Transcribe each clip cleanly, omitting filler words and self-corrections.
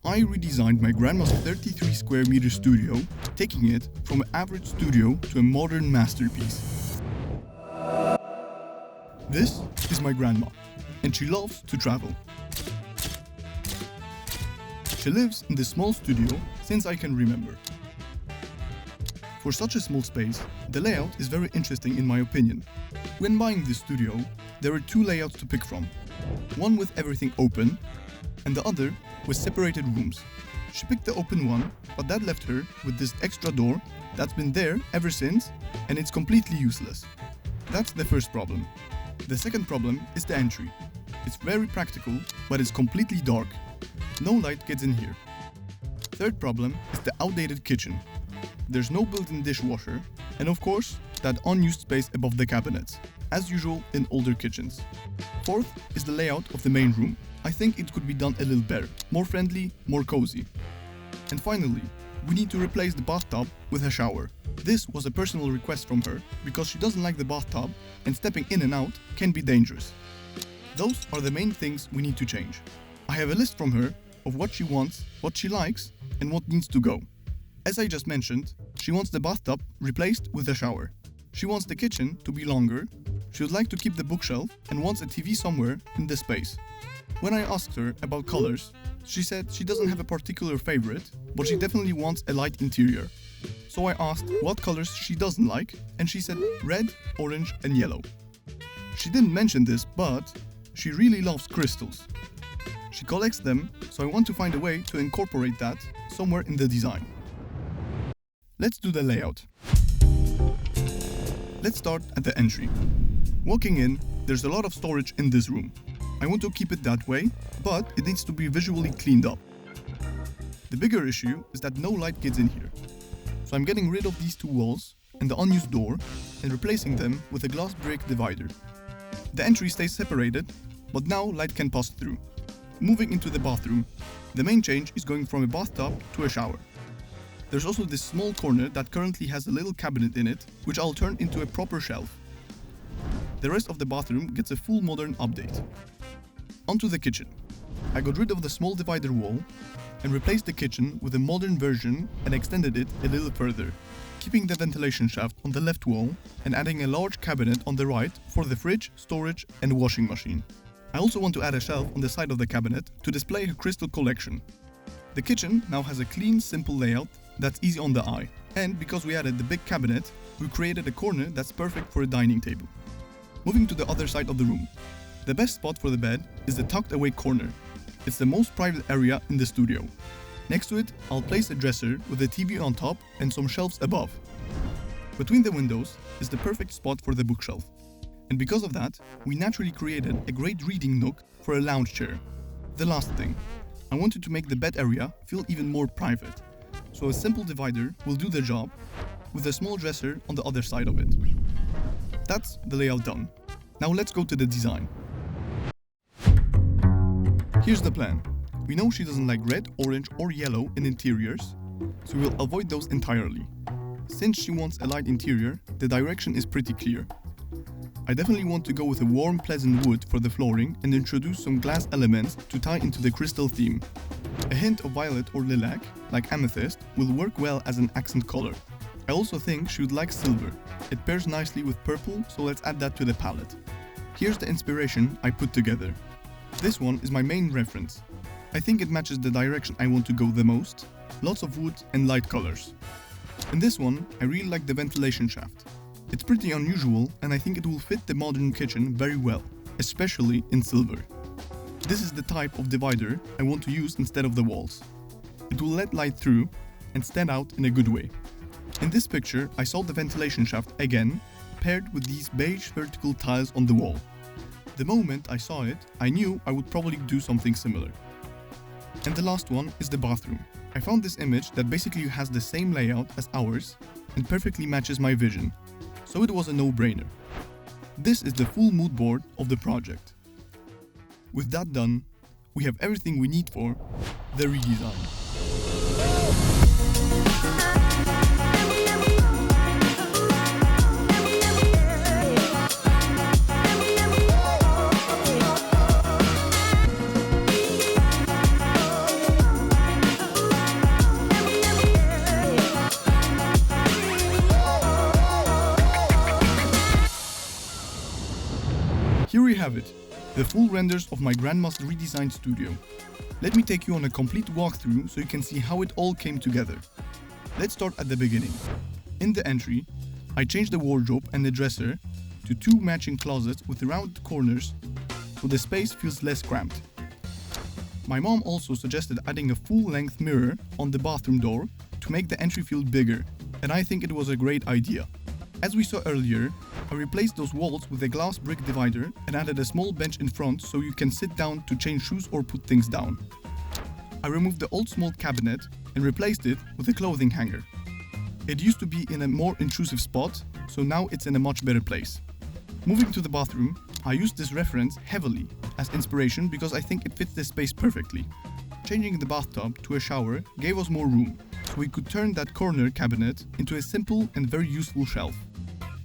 I redesigned my grandma's 33 square meter studio, taking it from an average studio to a modern masterpiece. This is my grandma, and she loves to travel. She lives in this small studio since I can remember. For such a small space, the layout is very interesting in my opinion. When buying this studio, there were two layouts to pick from. One with everything open, and the other with separated rooms. She picked the open one, but that left her with this extra door that's been there ever since, and it's completely useless. That's the first problem. The second problem is the entry. It's very practical, but it's completely dark. No light gets in here. Third problem is the outdated kitchen. There's no built-in dishwasher, and of course, that unused space above the cabinets, as usual in older kitchens. Fourth is the layout of the main room. I think it could be done a little better, more friendly, more cozy. And finally, we need to replace the bathtub with a shower. This was a personal request from her because she doesn't like the bathtub and stepping in and out can be dangerous. Those are the main things we need to change. I have a list from her of what she wants, what she likes, and what needs to go. As I just mentioned, she wants the bathtub replaced with a shower. She wants the kitchen to be longer. She would like to keep the bookshelf and wants a TV somewhere in the space. When I asked her about colors, she said she doesn't have a particular favorite, but she definitely wants a light interior. So I asked what colors she doesn't like, and she said red, orange, and yellow. She didn't mention this, but she really loves crystals. She collects them, so I want to find a way to incorporate that somewhere in the design. Let's do the layout. Let's start at the entry. Walking in, there's a lot of storage in this room. I want to keep it that way, but it needs to be visually cleaned up. The bigger issue is that no light gets in here. So I'm getting rid of these two walls and the unused door and replacing them with a glass brick divider. The entry stays separated, but now light can pass through. Moving into the bathroom, the main change is going from a bathtub to a shower. There's also this small corner that currently has a little cabinet in it, which I'll turn into a proper shelf. The rest of the bathroom gets a full modern update. Onto the kitchen. I got rid of the small divider wall and replaced the kitchen with a modern version and extended it a little further, keeping the ventilation shaft on the left wall and adding a large cabinet on the right for the fridge, storage and washing machine. I also want to add a shelf on the side of the cabinet to display her crystal collection. The kitchen now has a clean, simple layout that's easy on the eye, and because we added the big cabinet, we created a corner that's perfect for a dining table. Moving to the other side of the room. The best spot for the bed is the tucked away corner. It's the most private area in the studio. Next to it, I'll place a dresser with a TV on top and some shelves above. Between the windows is the perfect spot for the bookshelf. And because of that, we naturally created a great reading nook for a lounge chair. The last thing, I wanted to make the bed area feel even more private. So a simple divider will do the job with a small dresser on the other side of it. That's the layout done. Now let's go to the design. Here's the plan. We know she doesn't like red, orange or yellow in interiors, so we'll avoid those entirely. Since she wants a light interior, the direction is pretty clear. I definitely want to go with a warm, pleasant wood for the flooring and introduce some glass elements to tie into the crystal theme. A hint of violet or lilac, like amethyst, will work well as an accent color. I also think she would like silver. It pairs nicely with purple, so let's add that to the palette. Here's the inspiration I put together. This one is my main reference. I think it matches the direction I want to go the most. Lots of wood and light colors. In this one, I really like the ventilation shaft. It's pretty unusual and I think it will fit the modern kitchen very well, especially in silver. This is the type of divider I want to use instead of the walls. It will let light through and stand out in a good way. In this picture, I saw the ventilation shaft again, paired with these beige vertical tiles on the wall. The moment I saw it, I knew I would probably do something similar. And the last one is the bathroom. I found this image that basically has the same layout as ours and perfectly matches my vision, so it was a no-brainer. This is the full mood board of the project. With that done, we have everything we need for the redesign. have it, the full renders of my grandma's redesigned studio. Let me take you on a complete walkthrough so you can see how it all came together. Let's start at the beginning. In the entry, I changed the wardrobe and the dresser to 2 matching closets with round corners so the space feels less cramped. My mom also suggested adding a full-length mirror on the bathroom door to make the entry feel bigger, and I think it was a great idea. As we saw earlier, I replaced those walls with a glass brick divider and added a small bench in front so you can sit down to change shoes or put things down. I removed the old small cabinet and replaced it with a clothing hanger. It used to be in a more intrusive spot, so now it's in a much better place. Moving to the bathroom, I used this reference heavily as inspiration because I think it fits the space perfectly. Changing the bathtub to a shower gave us more room, so we could turn that corner cabinet into a simple and very useful shelf.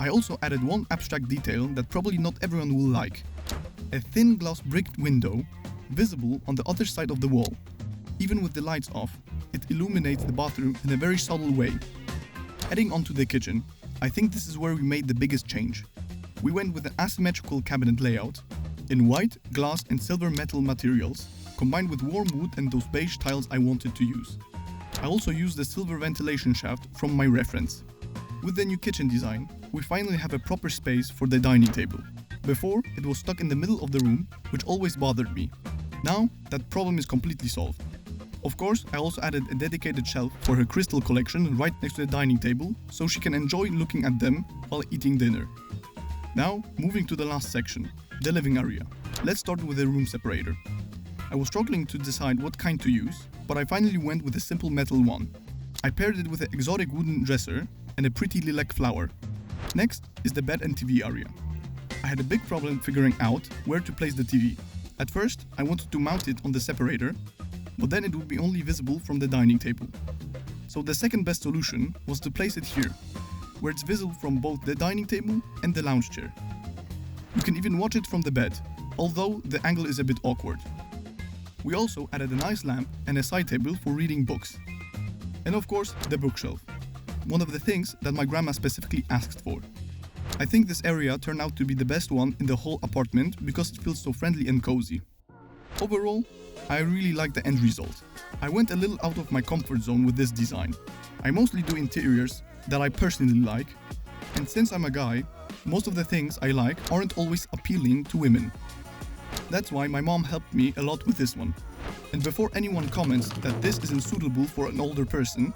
I also added one abstract detail that probably not everyone will like. A thin glass bricked window visible on the other side of the wall. Even with the lights off, it illuminates the bathroom in a very subtle way. Heading onto the kitchen, I think this is where we made the biggest change. We went with an asymmetrical cabinet layout in white, glass and silver metal materials, combined with warm wood and those beige tiles I wanted to use. I also used the silver ventilation shaft from my reference. With the new kitchen design, we finally have a proper space for the dining table. Before, it was stuck in the middle of the room, which always bothered me. Now, that problem is completely solved. Of course, I also added a dedicated shelf for her crystal collection right next to the dining table, so she can enjoy looking at them while eating dinner. Now, moving to the last section, the living area. Let's start with the room separator. I was struggling to decide what kind to use, but I finally went with a simple metal one. I paired it with an exotic wooden dresser and a pretty lilac flower. Next is the bed and TV area. I had a big problem figuring out where to place the TV. At first, I wanted to mount it on the separator, but then it would be only visible from the dining table. So the second best solution was to place it here, where it's visible from both the dining table and the lounge chair. You can even watch it from the bed, although the angle is a bit awkward. We also added a nice lamp and a side table for reading books. And of course, the bookshelf. One of the things that my grandma specifically asked for. I think this area turned out to be the best one in the whole apartment because it feels so friendly and cozy. Overall, I really like the end result. I went a little out of my comfort zone with this design. I mostly do interiors that I personally like, and since I'm a guy, most of the things I like aren't always appealing to women. That's why my mom helped me a lot with this one. And before anyone comments that this isn't suitable for an older person,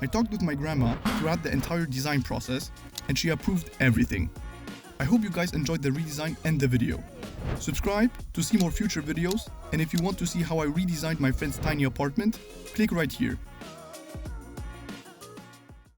I talked with my grandma throughout the entire design process and she approved everything. I hope you guys enjoyed the redesign and the video. Subscribe to see more future videos, and if you want to see how I redesigned my friend's tiny apartment, click right here.